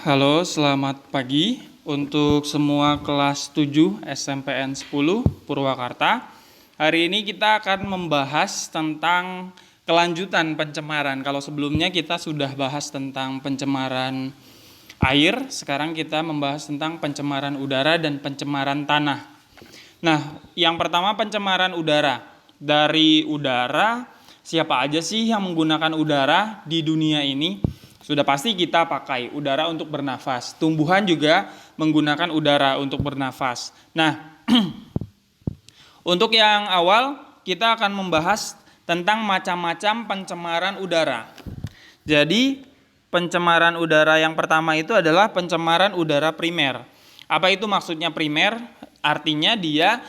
Halo, selamat pagi untuk semua kelas 7 SMPN 10 Purwakarta. Hari ini kita akan membahas tentang kelanjutan pencemaran. Kalau sebelumnya kita sudah bahas tentang pencemaran air, sekarang kita membahas tentang pencemaran udara dan pencemaran tanah. Nah, yang pertama pencemaran udara. Dari udara, siapa aja sih yang menggunakan udara di dunia ini? Sudah pasti kita pakai udara untuk bernafas. Tumbuhan juga menggunakan udara untuk bernafas. Nah, untuk yang awal kita akan membahas tentang macam-macam pencemaran udara. Jadi, pencemaran udara yang pertama itu adalah pencemaran udara primer. Apa itu maksudnya primer? Artinya dia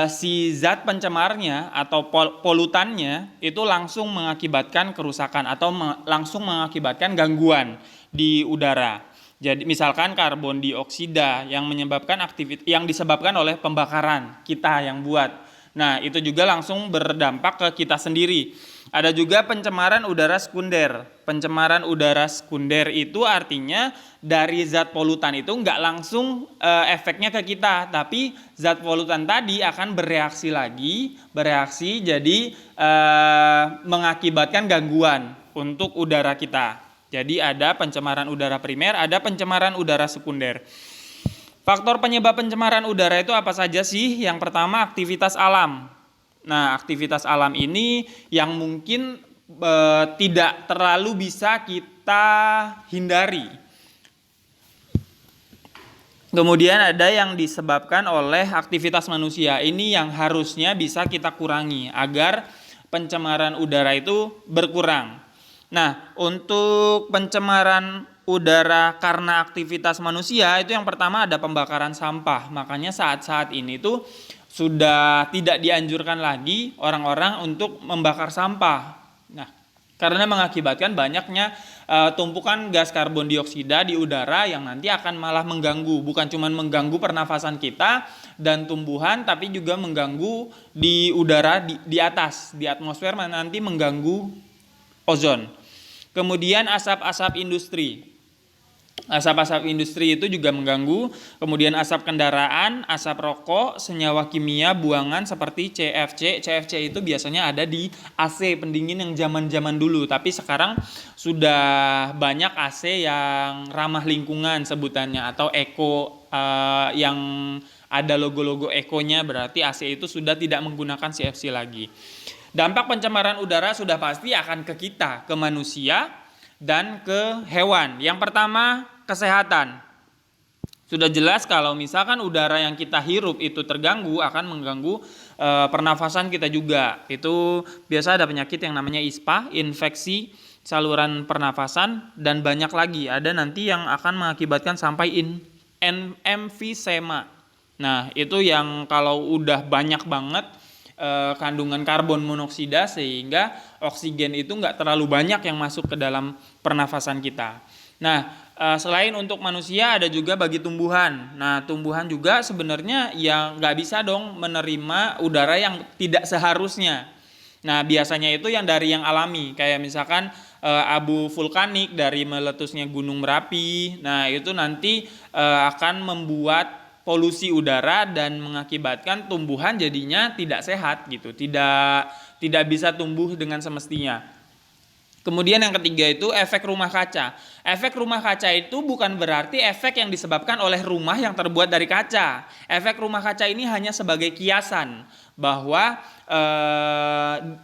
si zat pencemarnya atau polutannya itu langsung mengakibatkan kerusakan atau langsung mengakibatkan gangguan di udara. Jadi misalkan karbon dioksida yang menyebabkan yang disebabkan oleh pembakaran kita yang buat. Nah, itu juga langsung berdampak ke kita sendiri. Ada juga pencemaran udara sekunder. Pencemaran udara sekunder itu artinya dari zat polutan itu nggak langsung efeknya ke kita, tapi zat polutan tadi akan bereaksi jadi mengakibatkan gangguan untuk udara kita. Jadi ada pencemaran udara primer, ada pencemaran udara sekunder. Faktor penyebab pencemaran udara itu apa saja sih? Yang pertama aktivitas alam. Nah, aktivitas alam ini yang mungkin tidak terlalu bisa kita hindari. Kemudian ada yang disebabkan oleh aktivitas manusia. Ini yang harusnya bisa kita kurangi agar pencemaran udara itu berkurang. Nah, untuk pencemaran udara karena aktivitas manusia itu yang pertama ada pembakaran sampah. Makanya saat-saat ini tuh sudah tidak dianjurkan lagi orang-orang untuk membakar sampah. Nah, karena mengakibatkan banyaknya tumpukan gas karbon dioksida di udara yang nanti akan malah mengganggu, bukan cuma mengganggu pernafasan kita dan tumbuhan, tapi juga mengganggu di udara di atas, di atmosfer nanti mengganggu ozon. Kemudian asap-asap industri. Asap-asap industri itu juga mengganggu, kemudian asap kendaraan, asap rokok, senyawa kimia buangan seperti CFC. CFC itu biasanya ada di AC pendingin yang zaman-zaman dulu, tapi sekarang sudah banyak AC yang ramah lingkungan sebutannya atau eco yang ada logo-logo ekonya, berarti AC itu sudah tidak menggunakan CFC lagi. Dampak pencemaran udara sudah pasti akan ke kita, ke manusia, dan ke hewan. Yang pertama, kesehatan. Sudah jelas kalau misalkan udara yang kita hirup itu terganggu, akan mengganggu pernafasan kita juga. Itu biasa ada penyakit yang namanya ISPA, infeksi saluran pernafasan, dan banyak lagi. Ada nanti yang akan mengakibatkan sampai emfisema. Nah, itu yang kalau udah banyak banget kandungan karbon monoksida sehingga oksigen itu nggak terlalu banyak yang masuk ke dalam pernafasan kita. Nah, selain untuk manusia ada juga bagi tumbuhan. Nah, tumbuhan juga sebenarnya yang nggak bisa dong menerima udara yang tidak seharusnya. Nah, biasanya itu yang dari yang alami, kayak misalkan abu vulkanik dari meletusnya Gunung Merapi. Nah, itu nanti akan membuat polusi udara dan mengakibatkan tumbuhan jadinya tidak sehat gitu, tidak bisa tumbuh dengan semestinya. Kemudian yang ketiga itu efek rumah kaca. Efek rumah kaca itu bukan berarti efek yang disebabkan oleh rumah yang terbuat dari kaca. Efek rumah kaca ini hanya sebagai kiasan bahwa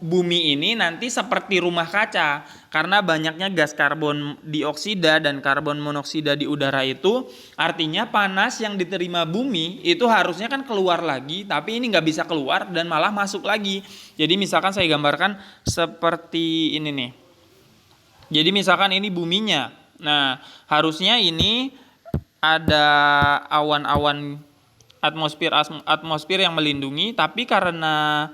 bumi ini nanti seperti rumah kaca karena banyaknya gas karbon dioksida dan karbon monoksida di udara itu, artinya panas yang diterima bumi itu harusnya kan keluar lagi, tapi ini nggak bisa keluar dan malah masuk lagi. Jadi misalkan saya gambarkan seperti ini nih. Jadi misalkan ini buminya. Nah, harusnya ini ada awan-awan atmosfer yang melindungi, tapi karena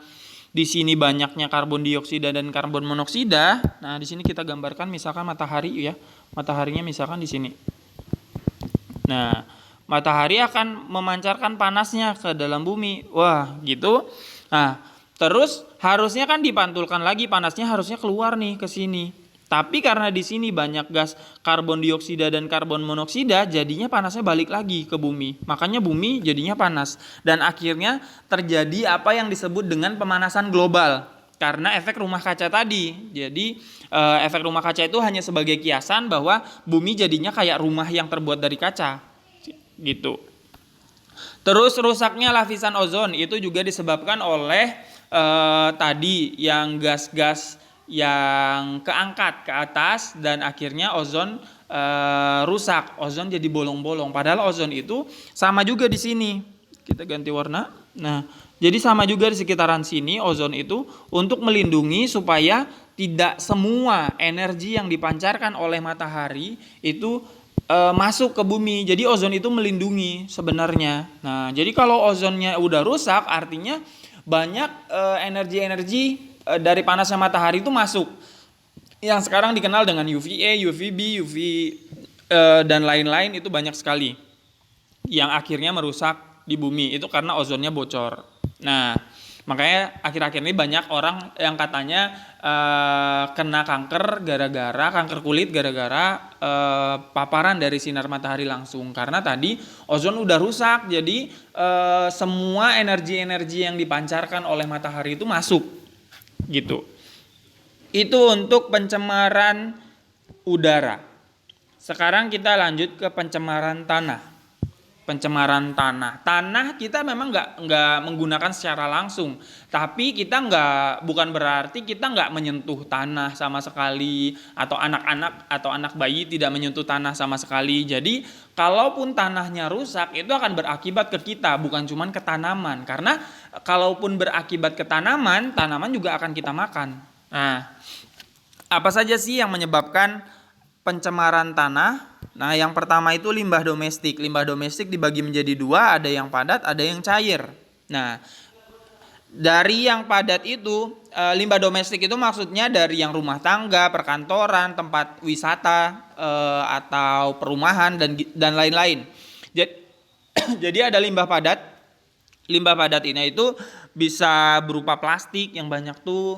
di sini banyaknya karbon dioksida dan karbon monoksida. Nah, di sini kita gambarkan misalkan matahari ya. Mataharinya misalkan di sini. Nah, matahari akan memancarkan panasnya ke dalam bumi. Wah, gitu. Nah, terus harusnya kan dipantulkan lagi, panasnya harusnya keluar nih ke sini. Tapi karena di sini banyak gas karbon dioksida dan karbon monoksida, jadinya panasnya balik lagi ke bumi. Makanya bumi jadinya panas. Dan akhirnya terjadi apa yang disebut dengan pemanasan global. Karena efek rumah kaca tadi. Jadi efek rumah kaca itu hanya sebagai kiasan bahwa bumi jadinya kayak rumah yang terbuat dari kaca. Gitu. Terus rusaknya lapisan ozon itu juga disebabkan oleh tadi yang gas-gas yang keangkat ke atas dan akhirnya ozon rusak, ozon jadi bolong-bolong. Padahal ozon itu sama juga di sini. Kita ganti warna. Nah, jadi sama juga di sekitaran sini ozon itu untuk melindungi supaya tidak semua energi yang dipancarkan oleh matahari itu masuk ke bumi. Jadi ozon itu melindungi sebenarnya. Nah, jadi kalau ozonnya udah rusak artinya banyak energi-energi dari panasnya matahari itu masuk. Yang sekarang dikenal dengan UVA, UVB, UV dan lain-lain itu banyak sekali. Yang akhirnya merusak di bumi itu karena ozonnya bocor. Nah, makanya akhir-akhir ini banyak orang yang katanya kena kanker kanker kulit gara-gara paparan dari sinar matahari langsung. Karena tadi ozon udah rusak, jadi semua energi-energi yang dipancarkan oleh matahari itu masuk. Gitu. Itu untuk pencemaran udara. Sekarang kita lanjut ke pencemaran tanah. Pencemaran tanah. Tanah kita memang nggak menggunakan secara langsung, tapi kita bukan berarti kita nggak menyentuh tanah sama sekali, atau anak-anak atau anak bayi tidak menyentuh tanah sama sekali. Jadi kalaupun tanahnya rusak itu akan berakibat ke kita, bukan cuma ke tanaman. Karena kalaupun berakibat ke tanaman, tanaman juga akan kita makan. Nah, apa saja sih yang menyebabkan pencemaran tanah? Nah, yang pertama itu limbah domestik. Limbah domestik dibagi menjadi dua, ada yang padat, ada yang cair. Nah, dari yang padat itu, limbah domestik itu maksudnya dari yang rumah tangga, perkantoran, tempat wisata, atau perumahan dan lain-lain. Jadi ada limbah padat. Limbah padat ini itu bisa berupa plastik yang banyak tuh,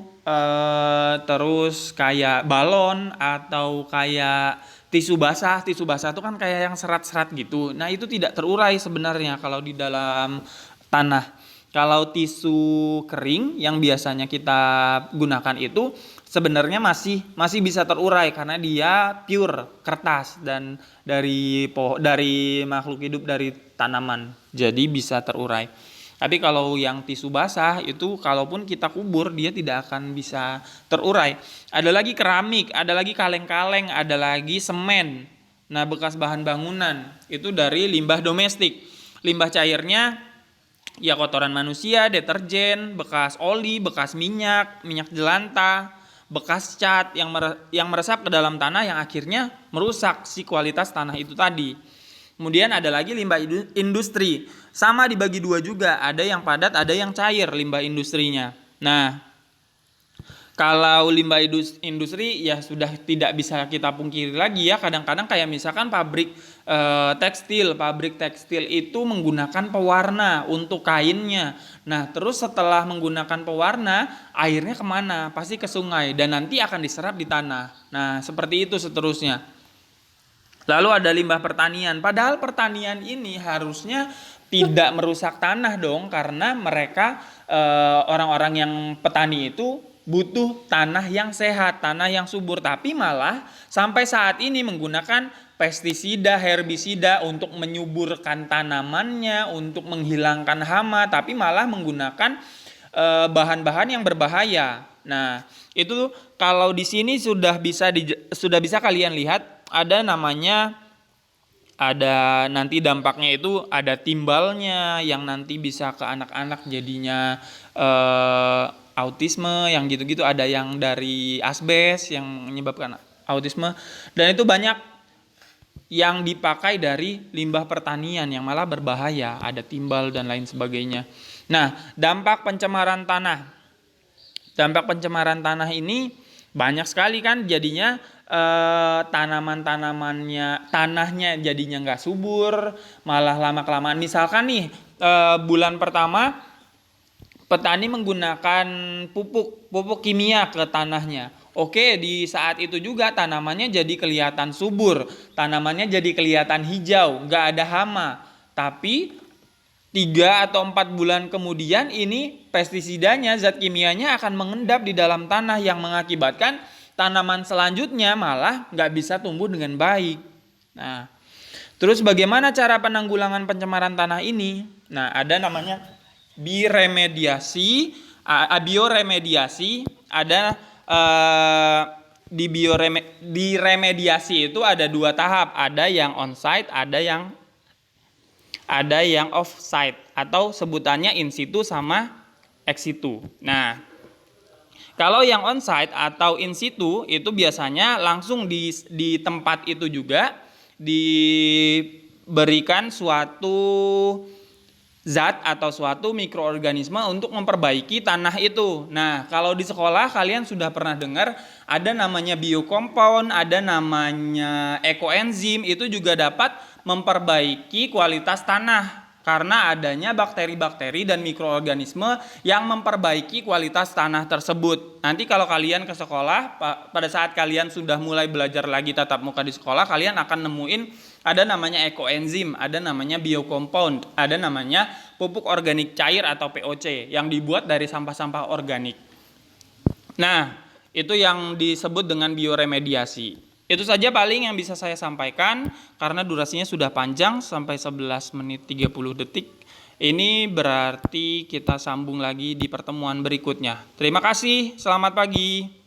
terus kayak balon atau kayak tisu basah itu kan kayak yang serat-serat gitu. Nah, itu tidak terurai sebenarnya kalau di dalam tanah. Kalau tisu kering yang biasanya kita gunakan itu sebenarnya masih bisa terurai karena dia pure kertas dan dari makhluk hidup, dari tanaman. Jadi bisa terurai. Tapi kalau yang tisu basah itu kalaupun kita kubur dia tidak akan bisa terurai. Ada lagi keramik, ada lagi kaleng-kaleng, ada lagi semen. Nah, bekas bahan bangunan itu dari limbah domestik. Limbah cairnya ya kotoran manusia, deterjen, bekas oli, bekas minyak jelantah, bekas cat yang meresap ke dalam tanah yang akhirnya merusak si kualitas tanah itu tadi. Kemudian ada lagi limbah industri. Sama dibagi dua juga, ada yang padat, ada yang cair limbah industrinya. Nah, kalau limbah industri ya sudah tidak bisa kita pungkiri lagi ya. Kadang-kadang kayak misalkan pabrik tekstil itu menggunakan pewarna untuk kainnya. Nah, terus setelah menggunakan pewarna, airnya kemana? Pasti ke sungai dan nanti akan diserap di tanah. Nah, seperti itu seterusnya. Lalu ada limbah pertanian. Padahal pertanian ini harusnya tidak merusak tanah dong, karena mereka orang-orang yang petani itu butuh tanah yang sehat, tanah yang subur. Tapi malah sampai saat ini menggunakan pestisida, herbisida untuk menyuburkan tanamannya, untuk menghilangkan hama, tapi malah menggunakan bahan-bahan yang berbahaya. Nah, itu kalau di sini sudah bisa kalian lihat ada nanti dampaknya itu ada timbalnya yang nanti bisa ke anak-anak jadinya autisme yang gitu-gitu, ada yang dari asbes yang menyebabkan autisme, dan itu banyak yang dipakai dari limbah pertanian yang malah berbahaya, ada timbal dan lain sebagainya. Nah, dampak pencemaran tanah. Dampak pencemaran tanah ini banyak sekali kan, jadinya tanahnya jadinya nggak subur, malah lama-kelamaan. Misalkan nih bulan pertama petani menggunakan pupuk kimia ke tanahnya, Oke, di saat itu juga tanamannya jadi kelihatan subur, tanamannya jadi kelihatan hijau, nggak ada hama. Tapi 3 atau 4 bulan kemudian ini pestisidanya, zat kimianya akan mengendap di dalam tanah yang mengakibatkan tanaman selanjutnya malah nggak bisa tumbuh dengan baik. Nah, terus bagaimana cara penanggulangan pencemaran tanah ini? Nah, ada namanya biremediasi, bioremediasi, ada di remediasi itu ada 2 tahap, ada yang on-site, ada yang off-site atau sebutannya in situ sama ex situ. Nah, kalau yang on-site atau in situ itu biasanya langsung di tempat itu juga diberikan suatu zat atau suatu mikroorganisme untuk memperbaiki tanah itu. Nah, kalau di sekolah kalian sudah pernah dengar ada namanya biokompound, ada namanya ekoenzim, itu juga dapat memperbaiki kualitas tanah karena adanya bakteri-bakteri dan mikroorganisme yang memperbaiki kualitas tanah tersebut. Nanti kalau kalian ke sekolah, pada saat kalian sudah mulai belajar lagi tatap muka di sekolah, kalian akan nemuin ada namanya ekoenzim, ada namanya biokompound, ada namanya pupuk organik cair atau POC yang dibuat dari sampah-sampah organik. Nah, itu yang disebut dengan bioremediasi. Itu saja paling yang bisa saya sampaikan karena durasinya sudah panjang sampai 11 menit 30 detik. Ini berarti kita sambung lagi di pertemuan berikutnya. Terima kasih, selamat pagi.